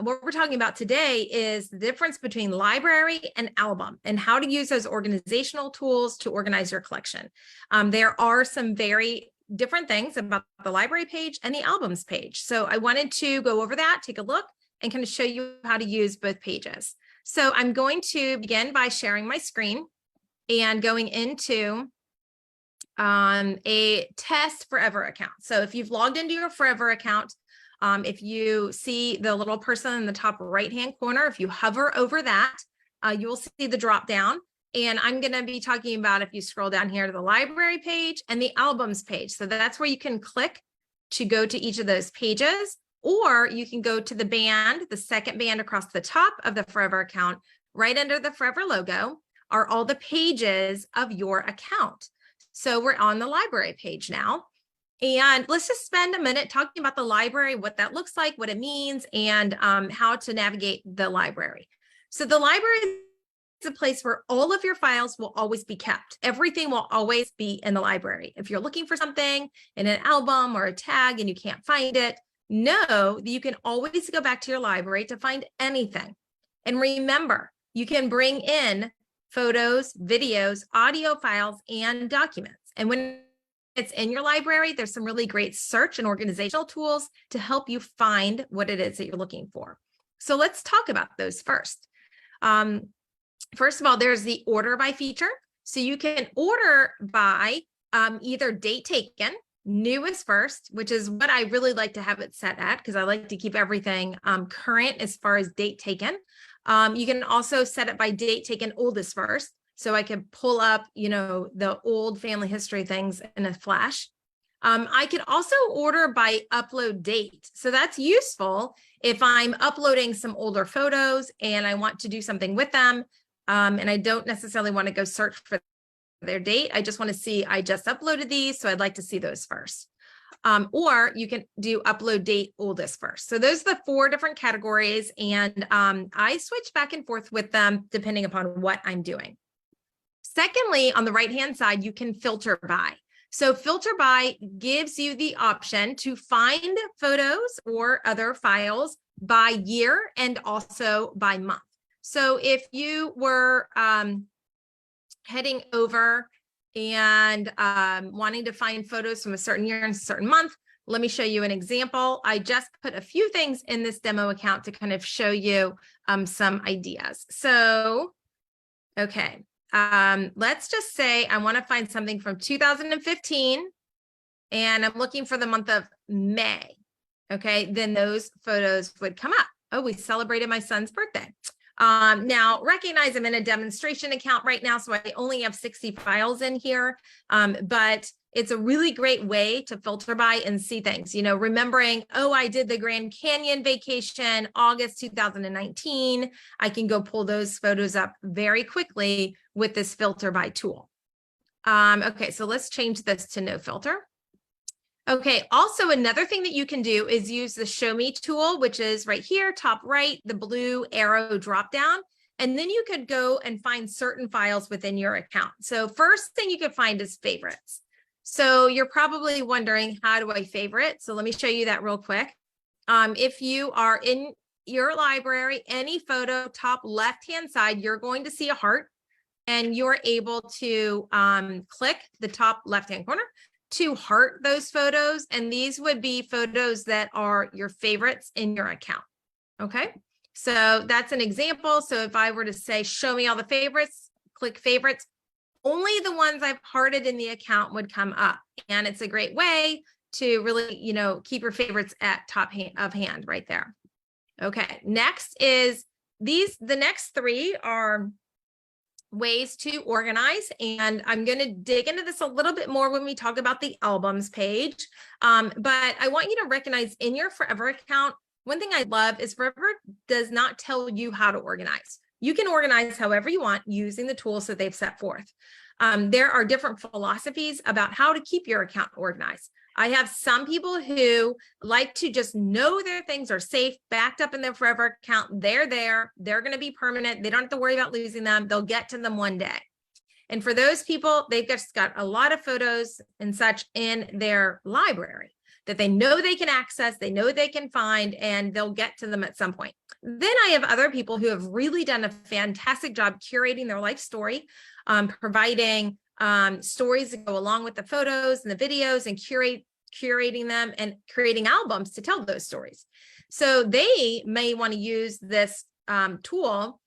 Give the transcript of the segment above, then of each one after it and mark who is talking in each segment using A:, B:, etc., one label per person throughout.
A: what we're talking about today is the difference between library and album and how to use those organizational tools to organize your collection. There are some very different things about the library page and the albums page. So I wanted to go over that, take a look, and kind of show you how to use both pages. So I'm going to begin by sharing my screen and going into a Test Forever account. So if you've logged into your Forever account, if you see the little person in the top right-hand corner, if you hover over that, you will see the drop down. And I'm going to be talking about, if you scroll down here to the library page and the albums page. So that's where you can click to go to each of those pages, or you can go to the band, the second band across the top of the Forever account. Right under the Forever logo are all the pages of your account. So we're on the library page now. And let's just spend a minute talking about the library, what that looks like, what it means, and how to navigate the library. So the library is a place where all of your files will always be kept. Everything will always be in the library. If you're looking for something in an album or a tag and you can't find it, know that you can always go back to your library to find anything. And remember, you can bring in photos, videos, audio files, and documents. And when it's in your library, there's some really great search and organizational tools to help you find what it is that you're looking for. So let's talk about those first. First of all, there's the order by feature. So you can order by either date taken, newest first, which is what I really like to have it set at because I like to keep everything current as far as date taken. You can also set it by date taken, oldest first. So I can pull up, the old family history things in a flash. I could also order by upload date. So that's useful if I'm uploading some older photos and I want to do something with them. And I don't necessarily want to go search for their date. I just want to see, I just uploaded these, so I'd like to see those first. Or you can do upload date oldest first. So those are the 4 different categories. And I switch back and forth with them depending upon what I'm doing. Secondly, on the right-hand side, you can filter by. So filter by gives you the option to find photos or other files by year and also by month. So if you were heading over and wanting to find photos from a certain year and a certain month, let me show you an example. I just put a few things in this demo account to kind of show you some ideas. So, okay, let's just say I want to find something from 2015 and I'm looking for the month of May. Okay, then those photos would come up. Oh, we celebrated my son's birthday. Now recognize I'm in a demonstration account right now, so I only have 60 files in here, but it's a really great way to filter by and see things, remembering, oh, I did the Grand Canyon vacation, August 2019. I can go pull those photos up very quickly with this filter by tool. Okay, so let's change this to no filter. Okay, also another thing that you can do is use the Show Me tool, which is right here, top right, the blue arrow drop down, and then you could go and find certain files within your account. So first thing you could find is favorites. So you're probably wondering, how do I favorite? So let me show you that real quick. If you are in your library, any photo, top left-hand side, you're going to see a heart, and you're able to click the top left-hand corner to heart those photos, and these would be photos that are your favorites in your account. Okay, so that's an example. So if I were to say, show me all the favorites, click favorites, only the ones I've hearted in the account would come up. And it's a great way to really, keep your favorites at top of hand right there. Okay, next is the next 3 are ways to organize, and I'm going to dig into this a little bit more when we talk about the albums page, but I want you to recognize in your Forever account, one thing I love is Forever does not tell you how to organize. You can organize however you want using the tools that they've set forth. There are different philosophies about how to keep your account organized. I have some people who like to just know their things are safe, backed up in their Forever account. They're there. They're going to be permanent. They don't have to worry about losing them. They'll get to them one day. And for those people, they've just got a lot of photos and such in their library. that they know they can access, they know they can find, and they'll get to them at some point. Then I have other people who have really done a fantastic job curating their life story, providing stories that go along with the photos and the videos, and curating them and creating albums to tell those stories. So they may want to use this tool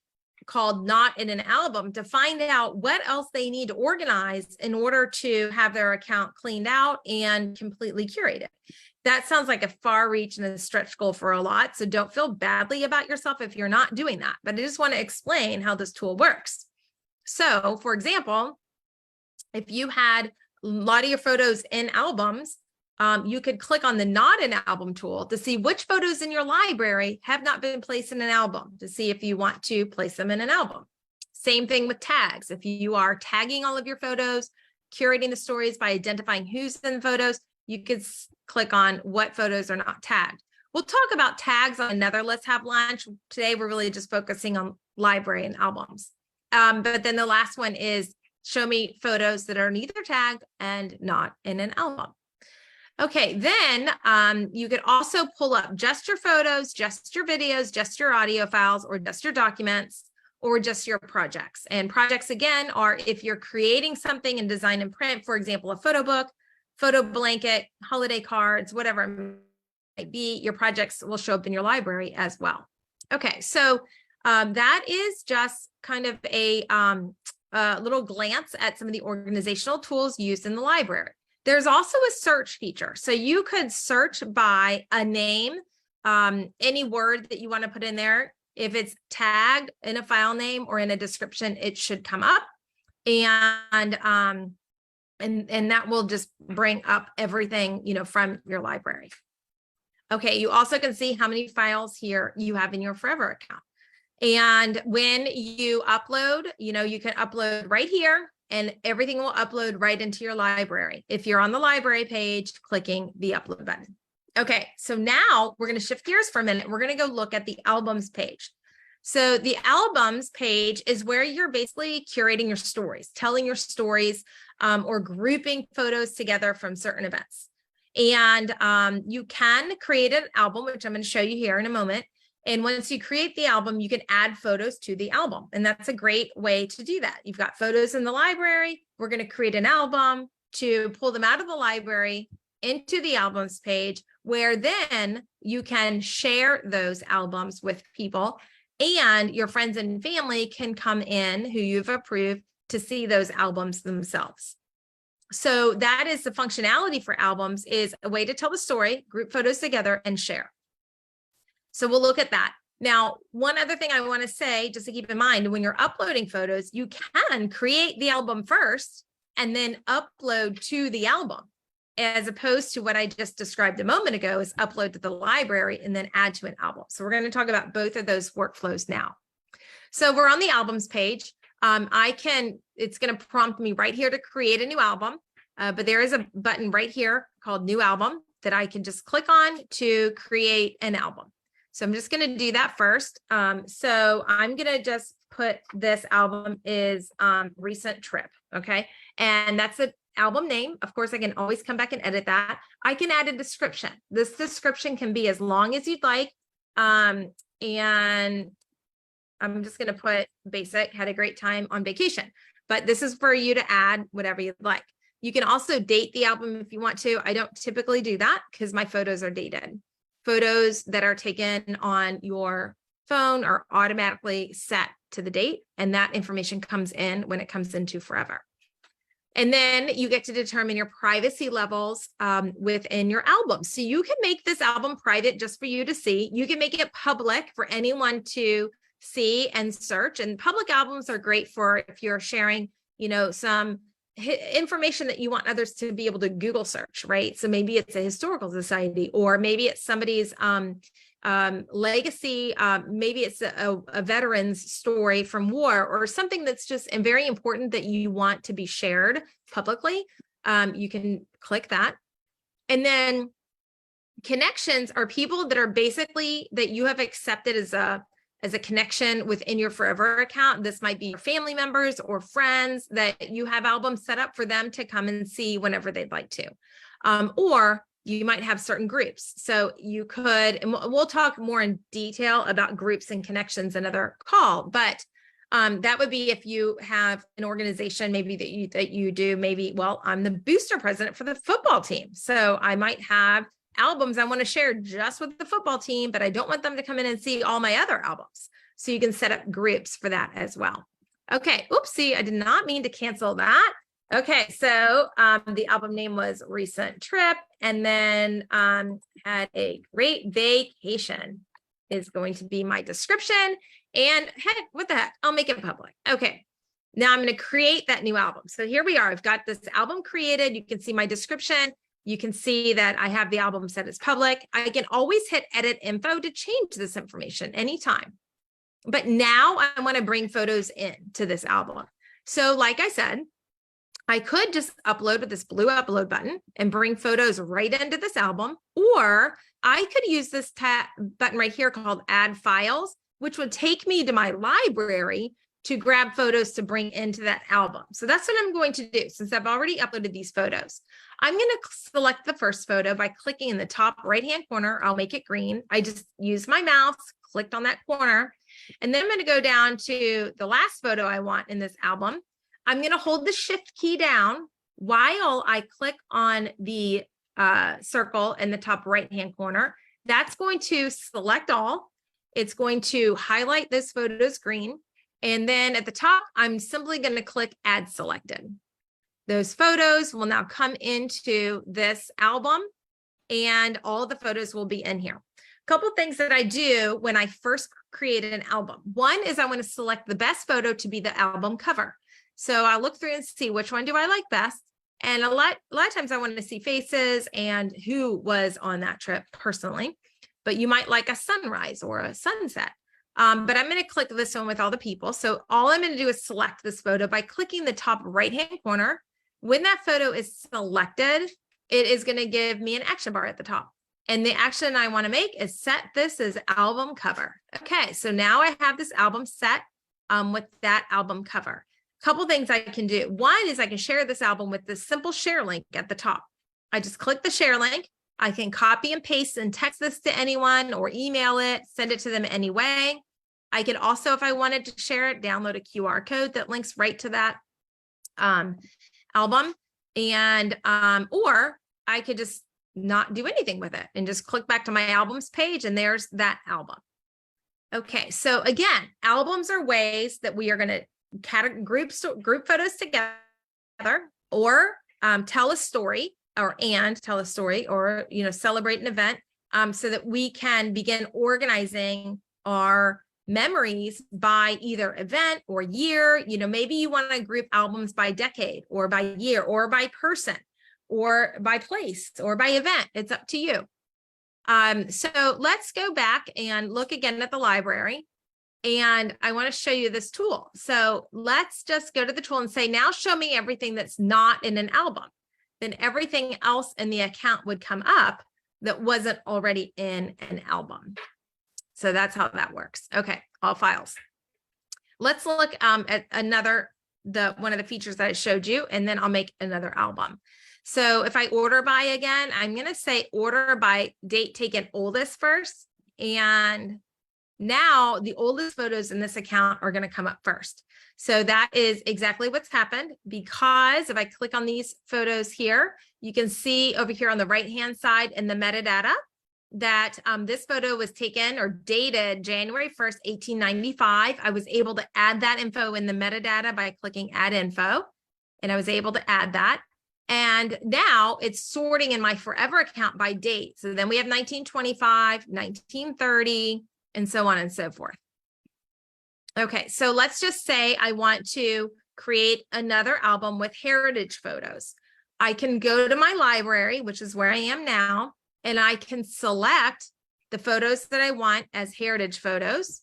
A: called Not in an Album to find out what else they need to organize in order to have their account cleaned out and completely curated. That sounds like a far reach and a stretch goal for a lot. So don't feel badly about yourself if you're not doing that. But I just want to explain how this tool works. So, for example, if you had a lot of your photos in albums, you could click on the Not in Album tool to see which photos in your library have not been placed in an album, to see if you want to place them in an album. Same thing with tags. If you are tagging all of your photos, curating the stories by identifying who's in the photos, you could click on what photos are not tagged. We'll talk about tags on another Let's Have Lunch. Today, we're really just focusing on library and albums. But then the last one is show me photos that are neither tagged and not in an album. Okay, then you could also pull up just your photos, just your videos, just your audio files, or just your documents, or just your projects. And projects, again, are if you're creating something in design and print, for example, a photo book, photo blanket, holiday cards, whatever it might be, your projects will show up in your library as well. Okay, so that is just kind of a little glance at some of the organizational tools used in the library. There's also a search feature. So you could search by a name, any word that you want to put in there. If it's tagged in a file name or in a description, it should come up. And that will just bring up everything, from your library. Okay, you also can see how many files here you have in your Forever account. And when you upload, you can upload right here, and everything will upload right into your library. If you're on the library page, clicking the upload button. Okay, so now we're going to shift gears for a minute. We're going to go look at the albums page. So the albums page is where you're basically curating your stories, telling your stories, or grouping photos together from certain events. And you can create an album, which I'm going to show you here in a moment. And once you create the album, you can add photos to the album. And that's a great way to do that. You've got photos in the library. We're going to create an album to pull them out of the library into the albums page, where then you can share those albums with people, and your friends and family can come in who you've approved to see those albums themselves. So that is the functionality for albums, is a way to tell the story, group photos together, and share. So we'll look at that. Now, one other thing I want to say, just to keep in mind, when you're uploading photos, you can create the album first and then upload to the album, as opposed to what I just described a moment ago, is upload to the library and then add to an album. So we're going to talk about both of those workflows now. So we're on the albums page. It's going to prompt me right here to create a new album, but there is a button right here called New Album that I can just click on to create an album. So I'm just going to do that first. So I'm going to just put this album is Recent Trip. Okay. And that's the album name. Of course, I can always come back and edit that. I can add a description. This description can be as long as you'd like. And I'm just going to put basic, had a great time on vacation, but this is for you to add whatever you'd like. You can also date the album if you want to. I don't typically do that because my photos are dated. Photos that are taken on your phone are automatically set to the date, and that information comes in when it comes into Forever. And then you get to determine your privacy levels within your album. So you can make this album private just for you to see. You can make it public for anyone to see and search. And public albums are great for if you're sharing, some information that you want others to be able to Google search, right? So maybe it's a historical society, or maybe it's somebody's legacy. Maybe it's a veteran's story from war, or something that's just very important that you want to be shared publicly. You can click that. And then connections are people that are basically that you have accepted as a connection within your Forever account. This might be your family members or friends that you have albums set up for them to come and see whenever they'd like to. Or you might have certain groups. So you could, and we'll talk more in detail about groups and connections another call, but that would be if you have an organization maybe that you do, maybe, well, I'm the booster president for the football team. So I might have albums I want to share just with the football team, but I don't want them to come in and see all my other albums. So you can set up groups for that as well. Okay, oopsie, I did not mean to cancel that. Okay, so the album name was Recent Trip, and then had a great vacation is going to be my description. And heck, what the heck, I'll make it public. Okay, now I'm going to create that new album. So here we are. I've got this album created. You can see my description. You can see that I have the album set as public. I can always hit edit info to change this information anytime. But now I want to bring photos in to this album. So like I said, I could just upload with this blue upload button and bring photos right into this album, or I could use this button right here called Add Files, which would take me to my library to grab photos to bring into that album. So that's what I'm going to do since I've already uploaded these photos. I'm going to select the first photo by clicking in the top right-hand corner. I'll make it green. I just used my mouse, clicked on that corner, and then I'm going to go down to the last photo I want in this album. I'm going to hold the shift key down while I click on the circle in the top right-hand corner. That's going to select all. It's going to highlight those photos green. And then at the top, I'm simply going to click Add Selected. Those photos will now come into this album and all the photos will be in here. A couple things that I do when I first create an album. One is I want to select the best photo to be the album cover. So I'll look through and see which one do I like best. And a lot of times I want to see faces and who was on that trip personally, but you might like a sunrise or a sunset. But I'm going to click this one with all the people. So all I'm going to do is select this photo by clicking the top right-hand corner. When that photo is selected, it is going to give me an action bar at the top. And the action I want to make is set this as album cover. Okay, so now I have this album set with that album cover. Couple things I can do. One is I can share this album with this simple share link at the top. I just click the share link. I can copy and paste and text this to anyone or email it, send it to them anyway. I could also, if I wanted to share it, download a QR code that links right to that album. And, or I could just not do anything with it and just click back to my albums page and there's that album. Okay, so again, albums are ways that we are going to group photos together or tell a story or celebrate an event so that we can begin organizing our memories by either event or year. Maybe you want to group albums by decade or by year or by person or by place or by event. It's up to you. So let's go back and look again at the library. And I want to show you this tool. So let's just go to the tool and say, now show me everything that's not in an album. Then everything else in the account would come up that wasn't already in an album. So that's how that works. Okay, all files. Let's look at one of the features that I showed you, and then I'll make another album. So if I order by again, I'm going to say order by date taken oldest first. And now the oldest photos in this account are going to come up first. So that is exactly what's happened, because if I click on these photos here, you can see over here on the right-hand side in the metadata that this photo was taken or dated January 1st, 1895. I was able to add that info in the metadata by clicking add info, and I was able to add that. And now it's sorting in my forever account by date. So then we have 1925, 1930, and so on and so forth. Okay, so let's just say I want to create another album with heritage photos. I can go to my library, which is where I am now, and I can select the photos that I want as heritage photos.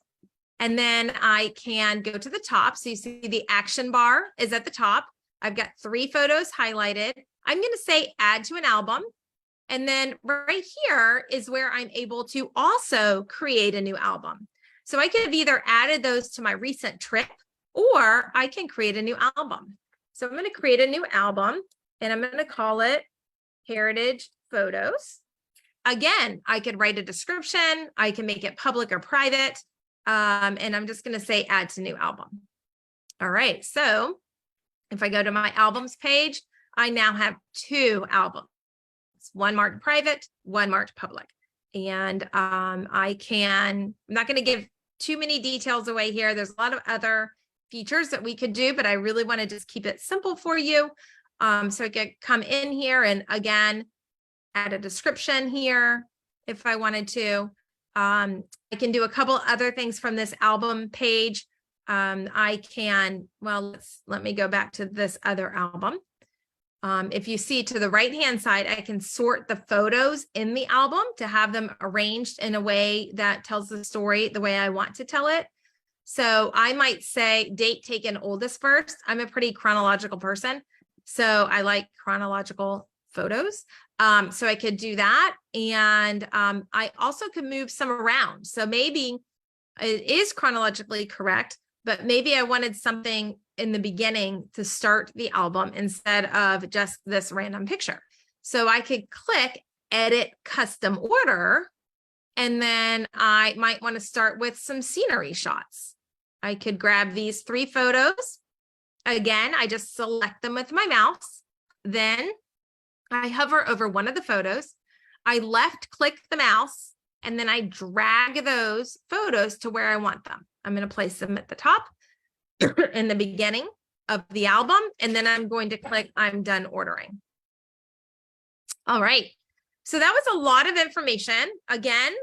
A: And then I can go to the top. So you see the action bar is at the top. I've got 3 photos highlighted. I'm going to say add to an album. And then right here is where I'm able to also create a new album. So I could have either added those to my recent trip, or I can create a new album. So I'm going to create a new album, and I'm going to call it Heritage photos. Again, I could write a description. I can make it public or private. And I'm just going to say add to new album. All right. So if I go to my albums page, I now have 2 albums, one marked private, one marked public. And I'm not going to give too many details away here. There's a lot of other features that we could do, but I really want to just keep it simple for you. So I could come in here and again, add a description here if I wanted to. I can do a couple other things from this album page. Let me go back to this other album. If you see to the right-hand side, I can sort the photos in the album to have them arranged in a way that tells the story the way I want to tell it. So I might say date taken oldest first. I'm a pretty chronological person, so I like chronological photos. So I could do that. And I also could move some around. So maybe it is chronologically correct, but maybe I wanted something in the beginning to start the album instead of just this random picture. So I could click edit custom order, and then I might want to start with some scenery shots. I could grab these 3 photos. Again, I just select them with my mouse. Then I hover over one of the photos. I left click the mouse, and then I drag those photos to where I want them. I'm going to place them at the top in the beginning of the album, and then I'm going to click I'm done ordering. All right. So that was a lot of information. Again,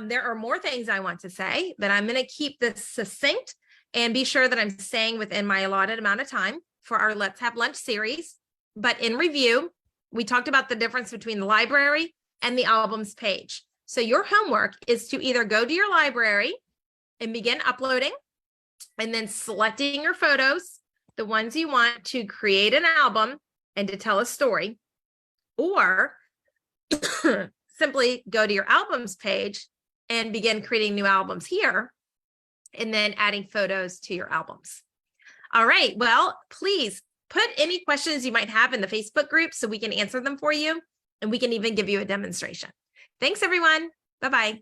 A: there are more things I want to say, but I'm going to keep this succinct and be sure that I'm staying within my allotted amount of time for our Let's Have Lunch series. But in review, we talked about the difference between the library and the albums page. So your homework is to either go to your library and begin uploading and then selecting your photos, the ones you want to create an album and to tell a story, or simply go to your albums page and begin creating new albums here and then adding photos to your albums. All right. Well, please put any questions you might have in the Facebook group so we can answer them for you, and we can even give you a demonstration. Thanks, everyone. Bye-bye.